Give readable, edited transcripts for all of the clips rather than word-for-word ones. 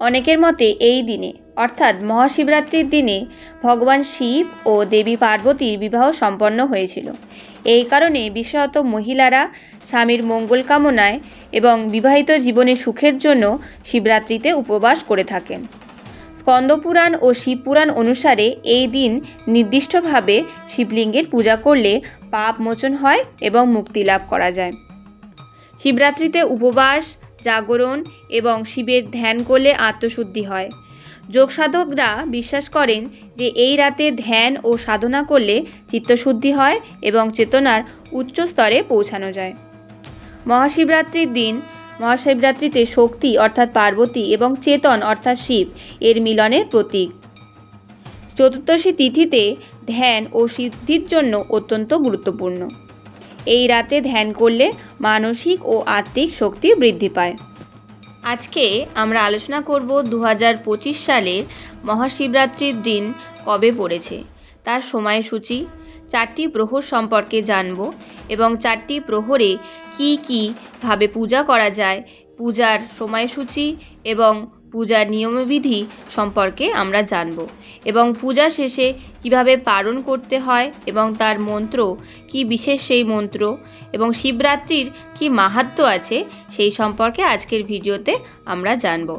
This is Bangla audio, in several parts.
অনেকের মতে এই দিনে অর্থাৎ মহাশিবরাত্রির দিনে ভগবান শিব ও দেবী পার্বতীর বিবাহ সম্পন্ন হয়েছিল। এই কারণে বিশেষত মহিলারা স্বামীর মঙ্গল কামনায় এবং বিবাহিত জীবনের সুখের জন্য শিবরাত্রিতে উপবাস করে থাকেন। স্কন্দপুরাণ ও শিবপুরাণ অনুসারে এই দিন নির্দিষ্টভাবে শিবলিঙ্গের পূজা করলে পাপ মোচন হয় এবং মুক্তি লাভ করা যায়। শিবরাত্রিতে উপবাস, জাগরণ এবং শিবের ধ্যান করলে আত্মশুদ্ধি হয়। যোগসাধকরা বিশ্বাস করেন যে এই রাতে ধ্যান ও সাধনা করলে চিত্তশুদ্ধি হয় এবং চেতনার উচ্চ স্তরে পৌঁছানো যায়। মহাশিবরাত্রিতে শক্তি অর্থাৎ পার্বতী এবং চেতন অর্থাৎ শিব এর মিলনের প্রতীক। চতুর্দশী তিথিতে ধ্যান ও সিদ্ধির জন্য অত্যন্ত গুরুত্বপূর্ণ। এই রাতে ধ্যান করলে মানসিক ও আত্মিক শক্তি বৃদ্ধি পায়। আজকে আমরা আলোচনা করব 2025 সালের মহাশিবরাত্রির দিন কবে পড়েছে, তার সময়সূচি, 4টি প্রহর সম্পর্কে জানব এবং 4টি প্রহরে কী ভাবে পূজা করা যায়, পূজার সময়সূচি এবং পূজার নিয়মবিধি সম্পর্কে আমরা জানব এবং পূজা শেষে কিভাবে পালন করতে হয় এবং তার মন্ত্র কি বিশেষ সেই মন্ত্র এবং শিবরাত্রির কি মাহাত্ম্য আছে সেই সম্পর্কে আজকের ভিডিওতে আমরা জানব।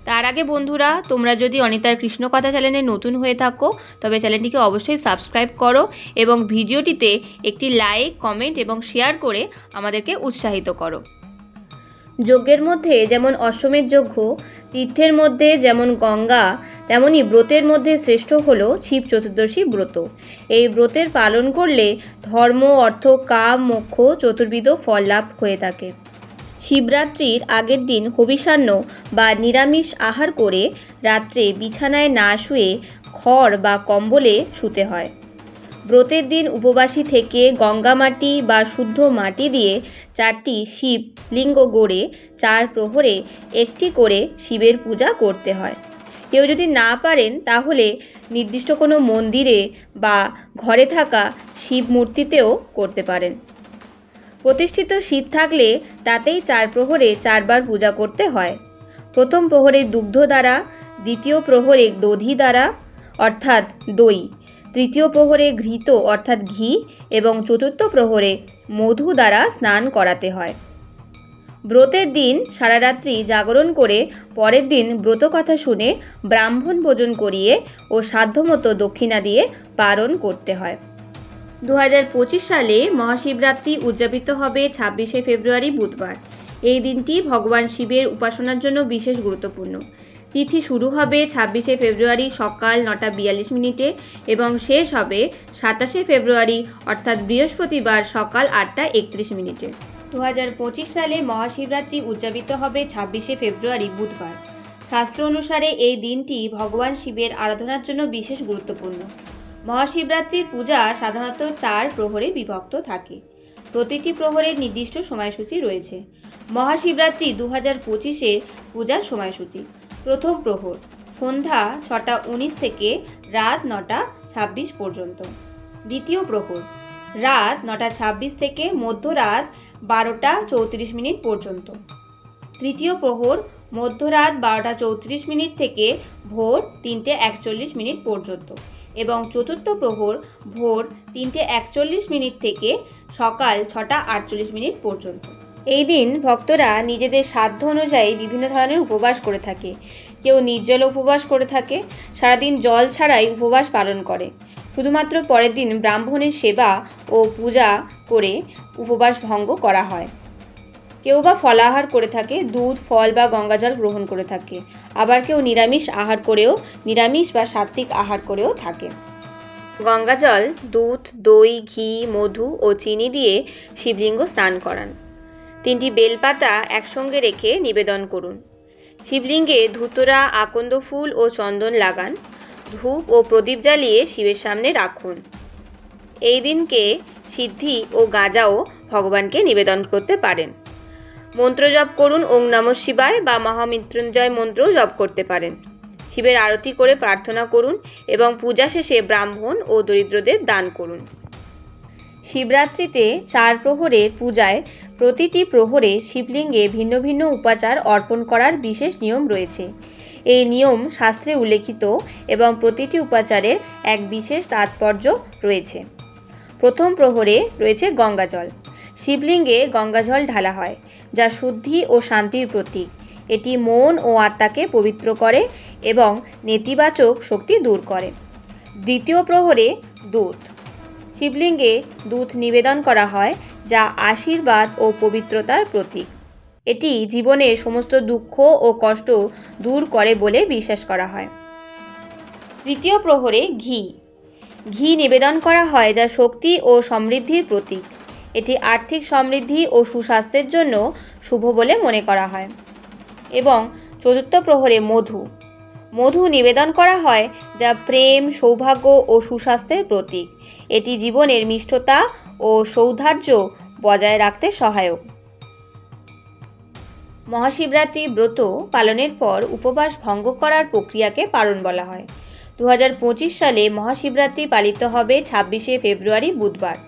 তার আগে বন্ধুরা, তোমরা যদি অনিতার কৃষ্ণকথা চ্যানেলে নতুন হয়ে থাকো তবে চ্যানেলটিকে অবশ্যই সাবস্ক্রাইব করো এবং ভিডিওটিতে একটি লাইক, কমেন্ট এবং শেয়ার করে আমাদেরকে উৎসাহিত করো। যজ্ঞের মধ্যে যেমন অশ্বমেধ যজ্ঞ, তীর্থের মধ্যে যেমন গঙ্গা, তেমনি ব্রতের মধ্যে শ্রেষ্ঠ হল শিব চতুর্দশী ব্রত। এই ব্রতের পালন করলে ধর্ম, অর্থ, কাম, মোক্ষ চতুর্বিধ ফল লাভ হয়ে থাকে। শিবরাত্রির আগের দিন হবিষান্ন বা নিরামিষ আহার করে রাত্রে বিছানায় না শুয়ে খড় বা কম্বলে শুতে হয়। ব্রতের দিন উপবাসী থেকে গঙ্গা মাটি বা শুদ্ধ মাটি দিয়ে 4টি শিব লিঙ্গ গড়ে 4 প্রহরে একটি করে শিবের পূজা করতে হয়। কেউ যদি না পারেন তাহলে নির্দিষ্ট কোনো মন্দিরে বা ঘরে থাকা শিব মূর্তিতেও করতে পারেন। প্রতিষ্ঠিত শিব থাকলে তাতেই 4 প্রহরে 4 বার পূজা করতে হয়। প্রথম প্রহরে দুগ্ধ দ্বারা, দ্বিতীয় প্রহরে দধি দ্বারা অর্থাৎ দই, তৃতীয় প্রহরে ঘৃত অর্থাৎ ঘি এবং চতুর্থ প্রহরে মধু দ্বারা স্নান করাতে হয়। ব্রতের দিন সারা রাত্রি জাগরণ করে পরের দিন ব্রত কথা শুনে ব্রাহ্মণ ভোজন করিয়ে ও সাধ্যমতো দক্ষিণা দিয়ে পালন করতে হয়। 2025 সালে মহাশিবরাত্রি উদযাপিত হবে 26শে ফেব্রুয়ারি বুধবার। এই দিনটি ভগবান শিবের উপাসনার জন্য বিশেষ গুরুত্বপূর্ণ। তিথি শুরু হবে 26শে ফেব্রুয়ারি সকাল 9:42 এবং শেষ হবে 27শে ফেব্রুয়ারি অর্থাৎ বৃহস্পতিবার সকাল 8:31। 2025 সালে মহাশিবরাত্রি উদযাপিত হবে 26শে ফেব্রুয়ারি বুধবার। শাস্ত্র অনুসারে এই দিনটি ভগবান শিবের আরাধনার জন্য বিশেষ গুরুত্বপূর্ণ। মহাশিবরাত্রির পূজা সাধারণত 4 প্রহরে বিভক্ত থাকে। প্রতিটি প্রহরের নির্দিষ্ট সময়সূচি রয়েছে। মহাশিবরাত্রি 2025-এর পূজার সময়সূচি: প্রথম প্রহর সন্ধ্যা 6:19 থেকে রাত 9:26 পর্যন্ত। দ্বিতীয় প্রহর রাত 9:26 থেকে মধ্যরাত 12:34 পর্যন্ত। তৃতীয় প্রহর মধ্যরাত 12:34 থেকে ভোর 3:41 পর্যন্ত এবং চতুর্থ প্রহর ভোর 3:41 থেকে সকাল 6:48 পর্যন্ত। এই দিন ভক্তরা নিজেদের সাধ্য অনুযায়ী বিভিন্ন ধরনের উপবাস করে থাকে। কেউ নির্জল উপবাস করে থাকে, সারাদিন জল ছাড়াই উপবাস পালন করে। শুধুমাত্র পরের দিন ব্রাহ্মণের সেবা ও পূজা করে উপবাস ভঙ্গ করা হয়। কেউ বা ফলাহার করে থাকে, দুধ, ফল বা গঙ্গাজল গ্রহণ করে থাকে। আবার কেউ নিরামিষ বা সাত্ত্বিক আহার করেও থাকে। গঙ্গাজল, দুধ, দই, ঘি, মধু ও চিনি দিয়ে শিবলিঙ্গ স্নান করান। 3টি বেলপাতা একসঙ্গে রেখে নিবেদন করুন। শিবলিঙ্গে ধুতরা, আকন্দ ফুল ও চন্দন লাগান। ধূপ ও প্রদীপ জ্বালিয়ে শিবের সামনে রাখুন। এই দিনকে সিদ্ধি ও গাঁজাও ভগবানকে নিবেদন করতে পারেন। মন্ত্র জপ করুন, ওং নমঃ শিবায় বা মহামৃত্যুঞ্জয় মন্ত্রও জপ করতে পারেন। শিবের আরতি করে প্রার্থনা করুন এবং পূজা শেষে ব্রাহ্মণ ও দরিদ্রদের দান করুন। শিবরাত্রিতে 4 প্রহরের পূজায় প্রতিটি প্রহরে শিবলিঙ্গে ভিন্ন ভিন্ন উপাচার অর্পণ করার বিশেষ নিয়ম রয়েছে। এই নিয়ম শাস্ত্রে উল্লেখিত এবং প্রতিটি উপাচারের এক বিশেষ তাৎপর্য রয়েছে। প্রথম প্রহরে রয়েছে গঙ্গাজল। শিবলিঙ্গে গঙ্গাজল ঢালা হয়, যা শুদ্ধি ও শান্তির প্রতীক। এটি মন ও আত্মাকে পবিত্র করে এবং নেতিবাচক শক্তি দূর করে। দ্বিতীয় প্রহরে দুধ। শিবলিঙ্গে দুধ নিবেদন করা হয়, যা আশীর্বাদ ও পবিত্রতার প্রতীক। এটি জীবনের সমস্ত দুঃখ ও কষ্ট দূর করে বলে বিশ্বাস করা হয়। তৃতীয় প্রহরে ঘি। ঘি নিবেদন করা হয়, যা শক্তি ও সমৃদ্ধির প্রতীক। এটি আর্থিক সমৃদ্ধি ও সুস্বাস্থ্যের জন্য শুভ বলে মনে করা হয়। এবং চতুর্থ প্রহরে মধু। মধু নিবেদন করা হয়, যা প্রেম, সৌভাগ্য ও সুস্বাস্থ্যের প্রতীক। এটি জীবনের মিষ্টতা ও সৌহার্দ্য বজায় রাখতে সহায়ক। মহাশিবরাত্রি ব্রত পালনের পর উপবাস ভঙ্গ করার প্রক্রিয়াকে পারণ বলা হয়। 2025 সালে মহাশিবরাত্রি পালিত হবে 26শে ফেব্রুয়ারি বুধবার।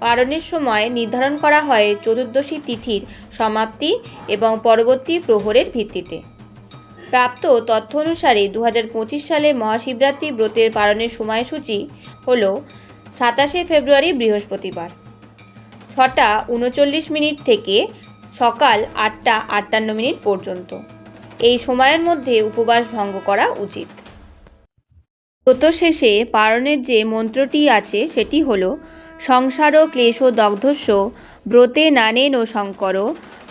পারণের সময় নির্ধারণ করা হয় চতুর্দশী তিথির সমাপ্তি এবং পরবর্তী প্রহরের ভিত্তিতে। প্রাপ্ত তথ্য অনুসারে 2025 সালে মহাশিবরাত্রি ব্রতের পালনের সময়সূচি হল 27শে ফেব্রুয়ারি বৃহস্পতিবার 6:39 থেকে সকাল 8:58 পর্যন্ত। এই সময়ের মধ্যে উপবাস ভঙ্গ করা উচিত। ব্রত শেষে পারণের যে মন্ত্রটি আছে সেটি হল সংসার ক্লেশ দগ্ধস্য ব্রতে নানেন শঙ্কর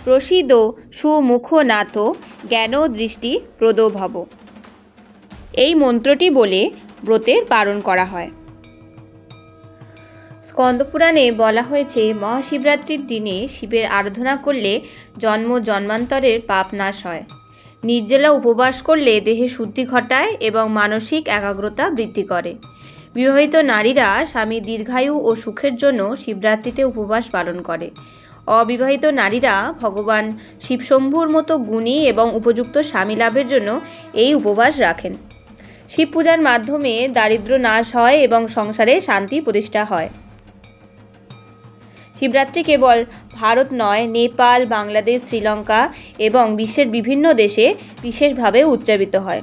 প্রসীদ সুমুখনাথ জ্ঞান দৃষ্টি প্রদ ভব। এই মন্ত্রটি বলে ব্রতের পালন করা হয়। স্কন্দপুরাণে বলা হয়েছে, মহাশিবরাত্রির দিনে শিবের আরাধনা করলে জন্ম জন্মান্তরের পাপ নাশ হয়। নির্জলা উপবাস করলে দেহে শুদ্ধি ঘটায় এবং মানসিক একাগ্রতা বৃদ্ধি করে। বিবাহিত নারীরা স্বামীর দীর্ঘায়ু ও সুখের জন্য শিবরাত্রিতে উপবাস পালন করে। অবিবাহিত নারীরা ভগবান শিবশম্ভুর মতো গুণী এবং উপযুক্ত স্বামী লাভের জন্য এই উপবাস রাখেন। শিব পূজার মাধ্যমে দারিদ্র্য নাশ হয় এবং সংসারে শান্তি প্রতিষ্ঠা হয়। শিবরাত্রি কেবল ভারত নয়, নেপাল, বাংলাদেশ, শ্রীলঙ্কা এবং বিশ্বের বিভিন্ন দেশে বিশেষভাবে উদযাপিত হয়।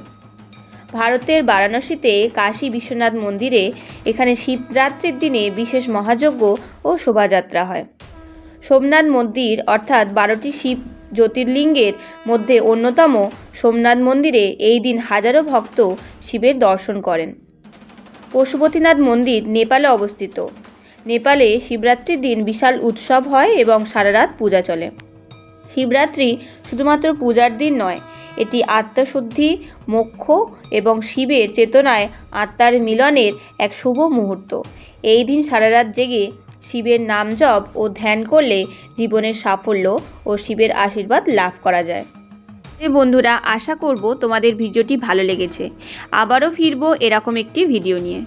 ভারতের বারাণসীতে কাশী বিশ্বনাথ মন্দিরে এখানে শিবরাত্রির দিনে বিশেষ মহাযজ্ঞ ও শোভাযাত্রা হয়। সোমনাথ মন্দির অর্থাৎ 12টি শিব জ্যোতির্লিঙ্গের মধ্যে অন্যতম সোমনাথ মন্দিরে এই দিন হাজারো ভক্ত শিবের দর্শন করেন। পশুপতিনাথ মন্দির নেপালে অবস্থিত। নেপালে শিবরাত্রির দিন বিশাল উৎসব হয় এবং সারা রাত পূজা চলে। শিবরাত্রি শুধুমাত্র পূজার দিন নয়, এটি আত্মশুদ্ধি, মোক্ষ এবং শিবের চেতনায় আত্মার মিলনের এক শুভ মুহূর্ত। এই দিন সারা রাত জেগে শিবের নাম জপ ও ধ্যান করলে জীবনের সাফল্য ও শিবের আশীর্বাদ লাভ করা যায়। বন্ধুরা, আশা করব তোমাদের ভিডিওটি ভালো লেগেছে। আবারও ফিরবো এরকম একটি ভিডিও নিয়ে।